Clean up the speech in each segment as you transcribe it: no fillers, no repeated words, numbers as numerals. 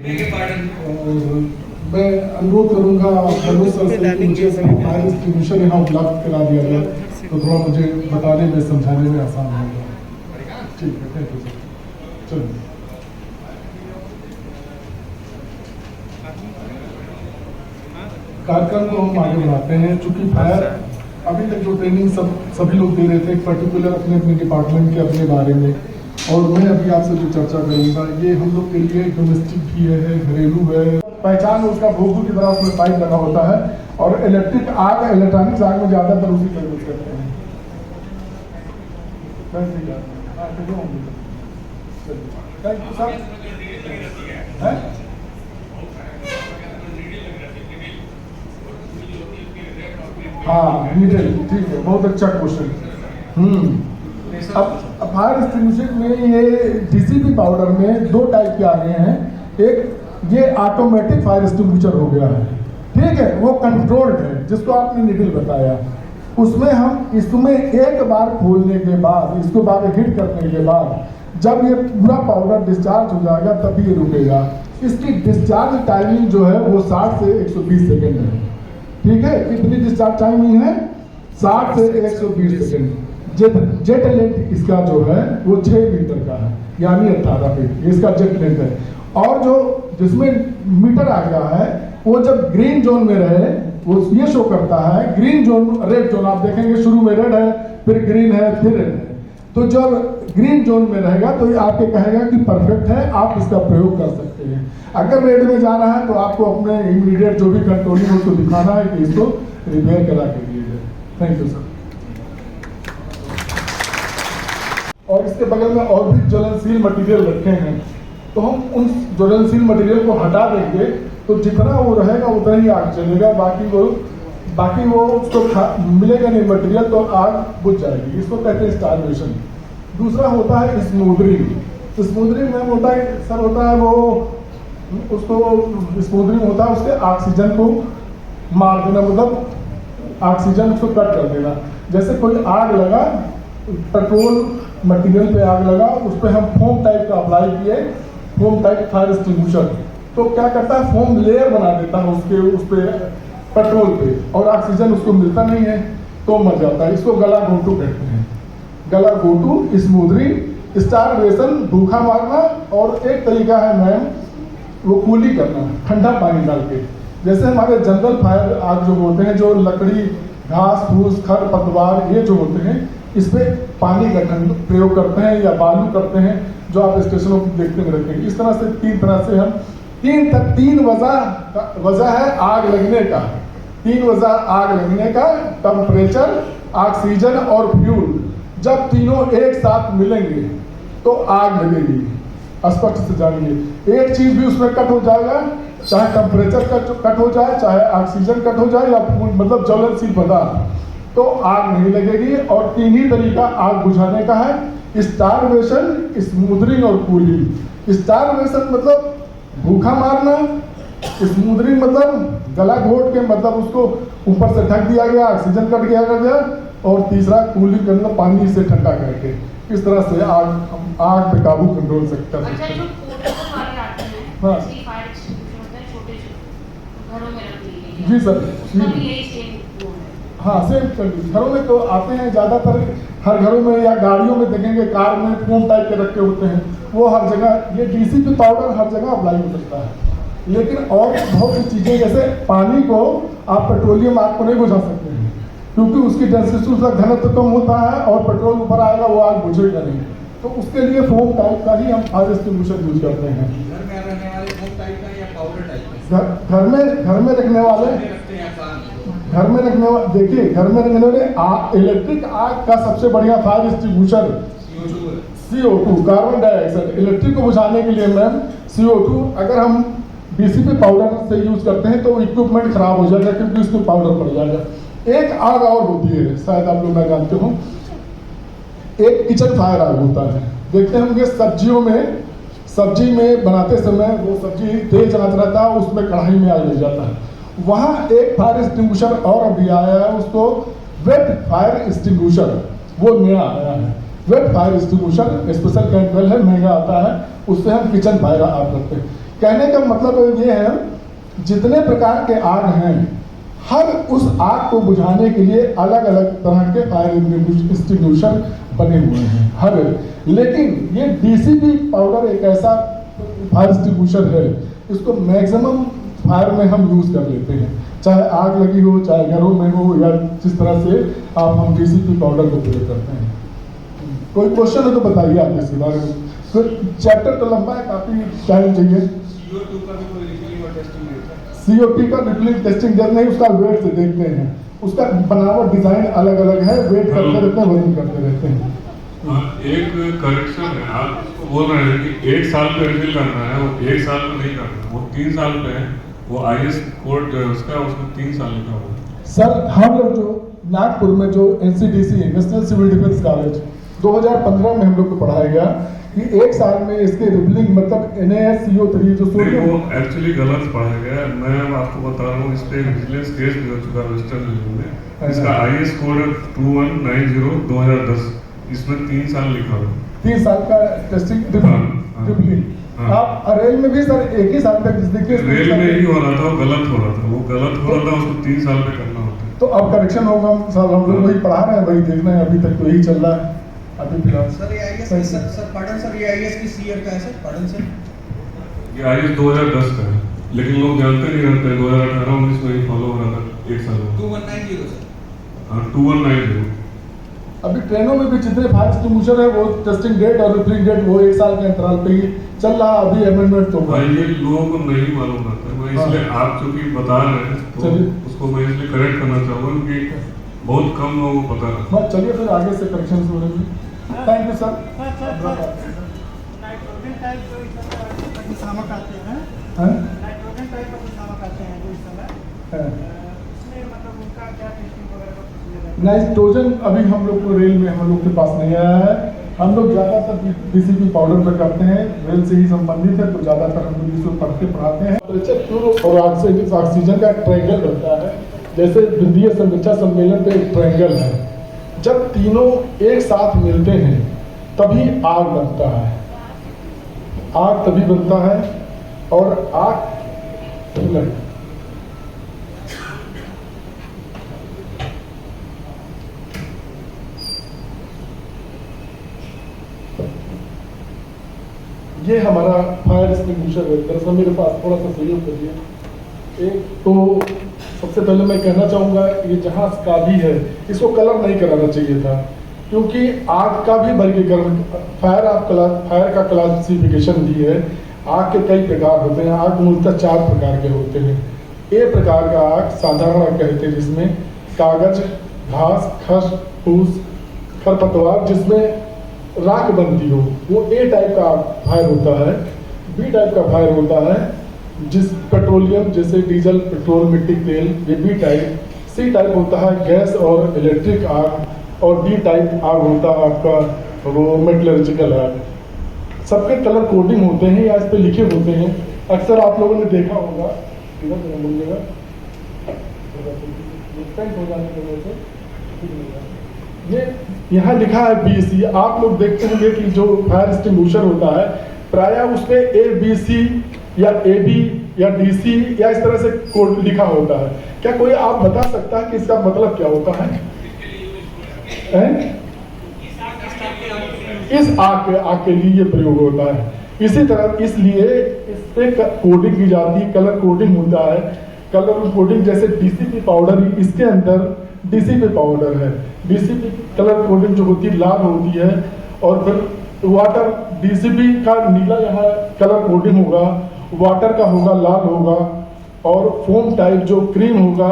और मैं अनुरोध करूंगा मनोज सर से कि मुझे फायर एक्सटिंग्विशर यहाँ उपलब्ध करा दिया जाए, तो थोड़ा मुझे बताने में समझाने में आसान होगा। ठीक है, थैंक यू सर। चलिए कार्यक्रम को हम आगे बढ़ाते हैं। चूंकि फायर अभी तक जो ट्रेनिंग सभी लोग दे रहे थे पर्टिकुलर अपने अपने डिपार्टमेंट के अपने बारे में, और मैं अभी आपसे जो चर्चा करूंगा ये हम लोग के लिए डोमेस्टिक भी है, घरेलू है। पहचान उसका भोगू की तरह उसमें पाइप लगा होता है, और इलेक्ट्रिक आग, इलेक्ट्रॉनिक्स आग में ज्यादातर उसी का यूज करते हैं। Thank you sir. हाँ नीडल, ठीक है, बहुत अच्छा क्वेश्चन। अब फायर एक्सटिंग्विशर में ये डीसीपी पाउडर में दो टाइप के आ गए हैं। एक ये ऑटोमेटिक फायर एक्सटिंग्विशर हो गया है, ठीक है, वो कंट्रोल्ड है, जिसको आपने नीडल बताया। उसमें हम इसमें एक बार खोलने के बाद, इसको बार हिट करने के बाद जब ये पूरा पाउडर डिस्चार्ज हो जाएगा तभी ये रुकेगा। इसकी डिस्चार्ज टाइमिंग जो है वो 60 से 120 सेकेंड है, ठीक है। कितनी डिस्चार्ज टाइमिंग है? 60 से 120 सेकेंड। जेट लेंथ इसका जो है वो 6 मीटर का है, यानी 18 फीट इसका जेट लेंथ है। और जो जिसमें मीटर आ गया है वो जब ग्रीन जोन में रहे वो ये शो करता है, ग्रीन जोन, रेड जोन आप देखेंगे शुरू में रेड है, फिर ग्रीन है, फिर रेड है। तो जब ग्रीन जोन में रहेगा तो ये आपके कहेगा कि परफेक्ट है, आप इसका प्रयोग कर सकते हैं। अगर रेड में जा रहा है तो आपको अपने इमीडिएट जो भी कंट्रोलिंग है उसको दिखाना है कि इसको रिपेयर करा के दिए जाए। Thank you sir. और इसके बगल में और भी ज्वलनशील मटेरियल रखे हैं, तो हम उन ज्वलनशील मटेरियल को हटा देंगे तो जितना वो रहेगा उतना ही आग चलेगा, बाकी वो उसको मिलेगा नहीं मटेरियल, तो आग बुझ जाएगी। इसको कहते हैं स्टारवेशन। दूसरा होता है स्मूदरिंग। स्मूदरिंग में होता है सर, होता है वो उसको स्मूदरिंग होता है उसके ऑक्सीजन को मार देना, मतलब ऑक्सीजन उसको कट कर देना। जैसे कोई आग लगा, पेट्रोल मटेरियल पे आग लगा, उस पर हम फोम टाइप का अप्लाई किए, फोम टाइप फायर एक्सटिंग्विशर, तो क्या करता है फोम लेयर बना देता है उस पे पेट्रोल पे, और ऑक्सीजन उसको मिलता नहीं है तो मर जाता है। इसको गला घोटू कहते हैं। गला घोटू, स्मूदरिंग, स्टारवेशन भूखा मारना, और एक तरीका है मैम वो कूली करना ठंडा पानी डाल के। जैसे हमारे जंगल फायर आग जो होते हैं, जो लकड़ी, घास फूस, खर पतवार ये जो होते हैं, इस पे पानी का प्रयोग करते हैं या बालू करते हैं, जो आप स्टेशनों पर देखते में रखेंगे। इस तरह से 3 तरह से हम तीन वजह है आग लगने का। 3 वजह आग लगने का, टेम्परेचर, ऑक्सीजन और फ्यूल। जब तीनों एक साथ मिलेंगे तो आग लगेगी। स्पष्ट से जानिए, एक चीज भी उसमें कट हो जाएगा, चाहे टेम्परेचर कट हो जाए, चाहे ऑक्सीजन कट हो जाए, या मतलब ज्वलनशील पदार्थ, तो आग नहीं लगेगी। और 3 ही तरीका आग बुझाने का है, स्टारवेशन, स्मूदरिंग और कूलिंग। स्टारवेशन मतलब भूखा मारना, स्मूदरिंग मतलब गला घोट के, मतलब उसको ऊपर से ढक दिया गया, ऑक्सीजन कट गया, और तीसरा कूलिंग करना, पानी से ठंडा करके। इस तरह से आग पे काबू कंट्रोल सकता है। अच्छा, जो पोर्टेबल फायर आते हैं, हाँ जैसे फायर एक्सटिंग्विशर होते हैं छोटे घरों में रख लिए जी सर, उसका भी यही सेम है। हाँ सेम घरों में तो आते हैं ज्यादातर, हर घरों में या गाड़ियों में देखेंगे, कार में फोम टाइप के रखे होते हैं, वो हर जगह। ये डीसीपी पाउडर हर जगह अप्लाई हो सकता है। लेकिन और बहुत सी चीजें, जैसे पानी को आप पेट्रोलियम आग को नहीं बुझा सकते हैं, क्योंकि उसकी डेंसिटी, उसका घनत्व कम होता है, और पेट्रोल ऊपर आएगा वो आग बुझेगा नहीं। तो उसके लिए फोम टाइप का ही हम फायर एक्सटिंग्विशर यूज करते हैं। घर में रखने वाले फोम टाइप का या पाउडर टाइप का? घर में रखने वाले, घर में रखने वाले, देखिए घर में रखने वाले इलेक्ट्रिक आग का सबसे बढ़िया fire extinguisher CO2, carbon dioxide. Electric को बुझाने के लिए मैम CO2, अगर हम डीसीपी पाउडर से यूज करते हैं तो इक्विपमेंट खराब हो जाएगा, क्योंकि उसमें पाउडर पड़ जाएगा। एक आग और होती है, शायद आप लोग ना जानते हो, एक किचन फायर आग होता है। देखते होंगे सब्जी में बनाते समय वो सब्जी तेज आंच रहता है, उसमें कढ़ाई में आग लग जाता है। वहाँ एक फायर एक्सटिंग्विशर और अभी आया है, उसको वेट फायर एक्सटिंग्विशर, वो नया आया है। वेट फायर एक्सटिंग्विशर स्पेशल कैंटवेल है, महंगा आता है, उससे हम किचन फायर आग करते हैं। कहने का मतलब ये है, जितने प्रकार के आग हैं, हर उस आग को बुझाने के लिए अलग अलग तरह के फायर एक्सटिंग्विशर बने हुए हैं हर। लेकिन ये डीसीपी पाउडर एक ऐसा फायर एक्सटिंग्विशर है, इसको मैक्सिमम फायर में हम यूज कर लेते हैं, चाहे आग लगी हो, चाहे घरों में हो, या जिस तरह से आप हम डीसीपी पाउडर को प्रयोग करते हैं। कोई क्वेश्चन है तो बताइए आप इसी बारे में। तो चैप्टर तो लंबा है, काफी टाइम चाहिए। CO2 का भी कोई रिफिलिंग और टेस्टिंग है? COP का रिफिलिंग टेस्टिंग जब नहीं, उसका वेट से देखते हैं, उसका बनावट डिजाइन अलग अलग है, वेट करते रहते हैं, वजन करते रहते हैं। हाँ, एक करेक्शन है, आप बोल रहे हैं कि 1 साल पे रिफिल करना है, वो 1 साल पे नहीं करना है, वो 3 साल पे है। वो IS कोड उसका, उसमें 3 साल लिखा हुआ है। सर हम लोग जो नागपुर में जो NCDC national civil defence college 2015 में हम लोग को पढ़ाया गया कि 1 साल में इसके रिफिलिंग मतलब NaSCO3 जो नहीं, सोडियम, वो एक्चुअली गलत पढ़ा गया है। मैं आपको बता रहा हूँ, इस पे विजिलेंस केस भी हो चुका है वेस्टर्न रीजन में। इसका IS कोड है 2190/2010, इसमें 3 साल लिखा हुआ है। 3 साल का टेस्टिंग रिफिलिंग। हाँ। आप रेल में भी सर एक ही साल तक देखिए, रेल में ही हो रहा था, वो गलत हो रहा था, वो गलत हो रहा था, उसको 3 साल पे करना होता है। तो अब करेक्शन होगा सर, हम लोग वही पढ़ा रहे हैं, वही देखना है, अभी तक तो यही चल रहा है अभी फिलहाल। सर ये IS सही की से। सर पार्डन सर, ये IS की ईयर का है सर? पार्डन सर, ये IS 2010 का है, लेकिन लोग जानते नहीं रहते। 2018-19 में ही फॉलो हो रहा था 1 साल में। 2190 सर। हाँ, 2190। अभी ट्रेनों में भी जितने फायर एक्सटिंग्विशर है, वो टेस्टिंग डेट और रिफिलिंग डेट वो 1 साल के अंतराल पे ही चल रहा। अभी अमेंडमेंट तो हुआ। भाई ये लोगों को नहीं मालूम रहता है, मैं इसलिए आप चूंकि बता रहे हैं तो चलिए। उसको मैं इसलिए करेक्ट करना चाहूँगा कि बहुत कम लोगों को पता रहता है। बस चलिए फिर आगे से करेक्शन हो रही है। Thank you sir. Nitrogen type जो इस समय अग्निशामक आते हैं, हैं? नाइट्रोजन टाइप अग्निशामक आते हैं जो इस समय, हैं। इसमें मतलब उनका क्या टेस्टिंग वगैरह का प्रोसीजर है? नाइट्रोजन अभी हम लोग को रेल में हम लोग के पास नहीं आया है। हम लोग ज़्यादातर DCP पाउडर पर करते हैं, रेल से ही संबंधित है, तो ज़्यादातर हम लोग इसको पढ़ते पढ़ाते हैं। टेम्परेचर और ऑक्सीजन का ट्रायंगल बनता है, जैसे द्वितीय संरक्षा सम्मेलन पे एक ट्रायंगल है। जब तीनों एक साथ मिलते हैं तभी आग बनता है, आग तभी बनता है। और आग ये हमारा फायर एक्सटिंग्विशर है। दरअसल मेरे पास थोड़ा सा सहयोग करिए। एक तो सबसे पहले मैं कहना चाहूँगा, ये जहाज का भी है, इसको कलर नहीं कराना चाहिए था, क्योंकि आग का भी वर्गीकरण फायर का क्लासिफिकेशन भी है। आग के कई प्रकार होते हैं। आग मूलतः 4 प्रकार के होते हैं। ए प्रकार का आग साधारण आग कहते हैं, जिसमें कागज, घास, खस, फूस, खरपतवार जिसमें राख बनती हो, वो ए टाइप का फायर होता है। बी टाइप का फायर होता है जिस पेट्रोलियम जैसे डीजल, पेट्रोल, मिट्टी तेल, ये बी टाइप। सी टाइप होता है गैस और इलेक्ट्रिक आग। और डी टाइप आग होता है आपका वो मेटलर्जिकल आग। सबके कलर कोडिंग होते हैं या इस पे लिखे होते हैं। अक्सर आप लोगों ने देखा होगा, हो जाने की वजह से ये यहाँ लिखा है BC। आप लोग देखते होंगे कि जो फायर एक्सटिंग्विशर होता है, प्रायः उस पे ABC या AB या DC या इस तरह से कोड लिखा होता है। क्या कोई आप बता सकता है कि इसका मतलब क्या होता है? इस आग के लिए ये प्रयोग होता है। इसी तरह इसलिए इस पे कोडिंग की जाती है, कलर कोडिंग होता है। कलर कोडिंग जैसे DCP पाउडर, इसके अंदर DCP पाउडर है। DCP कलर कोडिंग जो होती है लाल होती है। और फिर वाटर DCP का नीला यहाँ कलर कोडिंग होगा, वाटर का होगा लाल होगा, और फोम टाइप जो क्रीम होगा,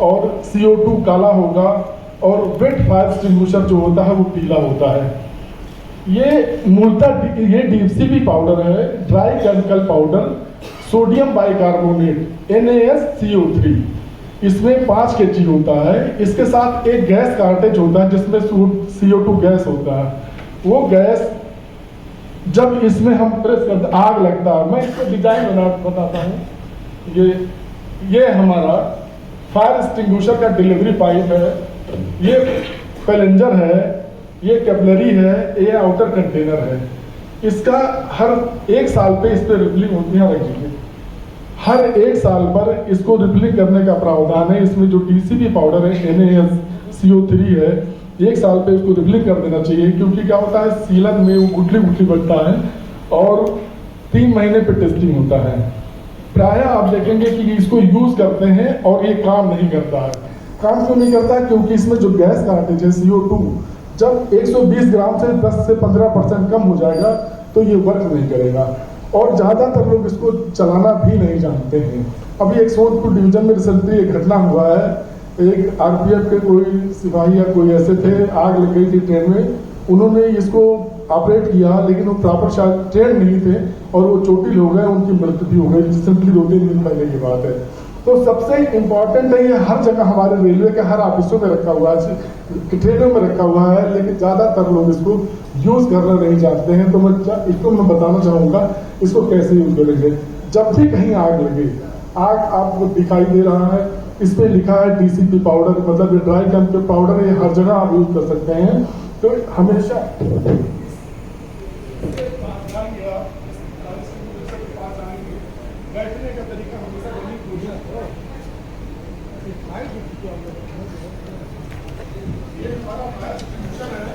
और CO2 काला होगा, और वेट फायर एक्सटिंग्विशर जो होता है वो पीला होता है। ये मूलतः ये DCP पाउडर है, dry chemical powder, sodium bicarbonate NaSCO3। इसमें 5 kg होता है। इसके साथ एक गैस कार्टेज होता है जिसमें CO2 गैस होता है। वो गैस जब इसमें हम प्रेस करते आग लगता है। मैं इसका डिजाइन बताता हूँ। ये हमारा फायर एक्सटिंग्विशर का डिलीवरी पाइप है, ये पैलेंजर है, ये कैपलरी है, ये आउटर कंटेनर है। इसका हर 1 साल पे इस पर रिफिलिंग होती है रखिए। हर 1 साल पर इसको रिफिलिंग करने का प्रावधान है। इसमें जो टीसीपी पाउडर है NaSCO3 है, 1 साल पे इसको रिफिलिंग कर देना चाहिए, क्योंकि क्या होता है सीलन में वो गुठली गुठली बनता है और 3 महीने पे टेस्टिंग होता है। प्रायः आप देखेंगे कि इसको यूज करते हैं और ये काम नहीं करता है। काम क्यों नहीं करता है? क्योंकि इसमें जो गैस कार्टेज है CO2 जब 120 ग्राम से 10 से 15% कम हो जाएगा तो ये वर्क नहीं करेगा, और ज्यादातर लोग इसको चलाना भी नहीं जानते हैं। अभी एक सोनपुर डिवीजन में रिसेंटली एक घटना हुआ है, एक RPF के कोई सिपाही या कोई ऐसे थे, आग लग गई थी ट्रेन में, उन्होंने इसको ऑपरेट किया लेकिन वो प्रॉपर शायद ट्रेन नहीं थे और वो चोटिल हो गए, उनकी मृत्यु भी हो गई रिसेंटली 2-3 दिन पहले की बात है। तो सबसे इम्पोर्टेंट है, ये हर जगह हमारे रेलवे के हर ऑफिसों में रखा हुआ है, ट्रेनों में रखा हुआ है, लेकिन ज्यादातर लोग इसको यूज करना नहीं चाहते हैं। तो मैं बताना चाहूंगा इसको कैसे यूज करेंगे। जब भी कहीं आग लगे, आग आपको दिखाई दे रहा है, इस पे लिखा है TCP पाउडर, मतलब ये ड्राई कैंप पाउडर है, ये हर जगह आप यूज कर सकते हैं। तो हमेशा बैठने का तरीका हमेशा ये हमारा फ्यूचर है।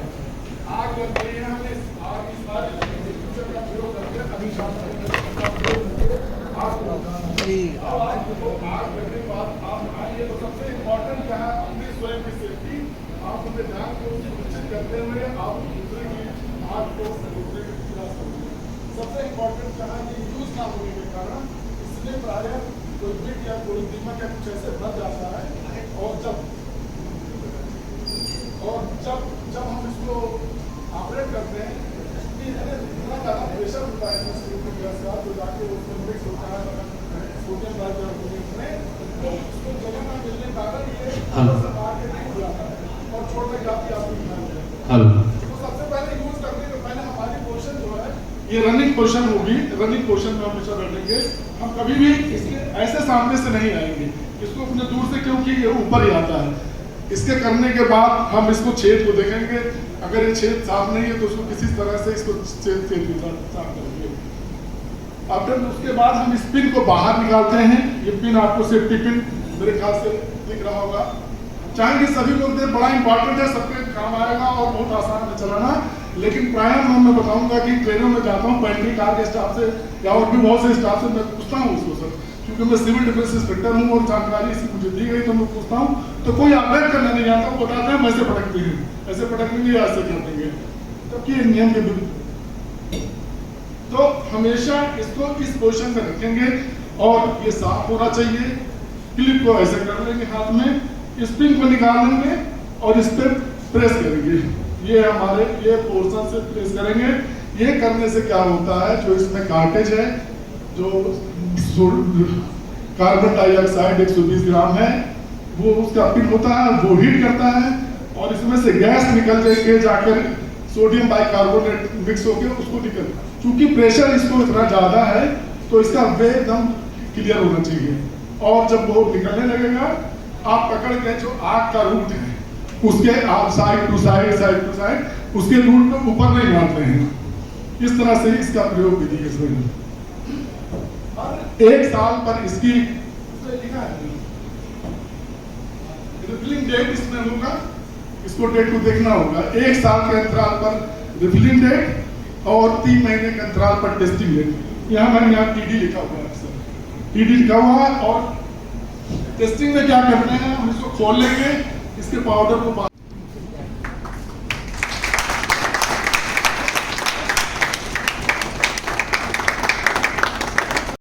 आग लग गई है, हमने आग इस बार फ्यूचर का प्रयोग करके अभी शाम आग लगने के बाद आप आइए। तो सबसे इम्पोर्टेंट क्या है, अपनी स्वयं की सेफ्टी, आप अपने ध्यान को सुनिश्चित करते हुए आप दूसरे की आग को दूसरे की खिला सकते हैं। सबसे इम्पोर्टेंट क्या है, ये यूज ना होने के कारण इसलिए प्रायः कोई बिट या कोई दीमक या कुछ ऐसे बच जाता है, और जब हम इसको ऑपरेट करते हैं इतना ज़्यादा प्रेशर होता है इसमें गैस का, तो जाके उसमें मिक्स होता है सोडियम बाइकार्बोनेट में, तो उसको जगह ना मिलने के कारण ये आगे टूट जाता है और छोड़ जाती है आपकी। तो सबसे पहले यूज करने के पहले हमारी पोजीशन जो है ये रनिंग पोजीशन होगी। रनिंग पोजीशन में हम हमेशा बैठेंगे, हम कभी भी इसके ऐसे सामने से नहीं आएंगे, इसको अपने दूर से, क्योंकि ये ऊपर ही आता है। इसके करने के बाद हम इसको छेद को देखेंगे, अगर ये छेद साफ नहीं है तो उसको किसी तरह से इसको छेद के साफ करेंगे। आफ्टर उसके बाद हम इस पिन को बाहर निकालते हैं। ये पिन आपको सेफ्टी पिन मेरे ख्याल से दिख रहा होगा, चाहे कि सभी लोग बड़ा इंपॉर्टेंट है, सबके काम आएगा और बहुत आसान है चलाना। लेकिन प्रायः मैं बताऊंगा कि ट्रेनों में जाता हूँ पेंट्री कार के स्टाफ से या और भी बहुत से स्टाफ से मैं पूछता हूँ उसको, सर क्योंकि मैं सिविल डिफेंस इंस्पेक्टर हूँ और जानकारी से मुझे दी गई, तो मैं पूछता हूँ तो कोई ऑपरेट करना नहीं आता, वो बताते हैं ऐसे पटकते हैं, ऐसे पटकेंगे या ऐसे कर देंगे, जबकि ये नियम के विरुद्ध। तो हमेशा इसको इस पोजीशन में रखेंगे और ये साफ होना चाहिए। क्लिप को ऐसे कर लेंगे हाथ में, स्प्रिंग को निकाल लेंगे और इस पर प्रेस करेंगे। ये हमारे ये पोर्शन से प्रेस करेंगे। ये करने से क्या होता है, जो इसमें कार्टेज है, जो कार्बन डाइऑक्साइड 120 ग्राम है, वो उसका पिन होता है, वो हीट करता है और इसमें से गैस निकल के जाकर सोडियम बाइकार्बोनेट मिक्स होकर उसको निकल, चूंकि प्रेशर इसको इतना ज्यादा है तो इसका वे एकदम क्लियर होना चाहिए। और जब वो निकलने लगेगा, आप पकड़ के जो आग का रूट है उसके आप साइड टू साइड उसके रूट को ऊपर नहीं मारते हैं। इस तरह से इसका प्रयोग विधि है। 1 साल पर इसकी लिखा है रिफिलिंग डेट इसमें होगा, इसको डेट को देखना होगा। 1 साल के अंतराल पर रिफिलिंग डेट और 3 महीने के अंतराल पर टेस्टिंग डेट। यहाँ मैंने यहाँ TD लिखा हुआ है, सर TD लिखा हुआ है। और टेस्टिंग में क्या करते हैं, हम इसको खोल लेंगे, इसके पाउडर को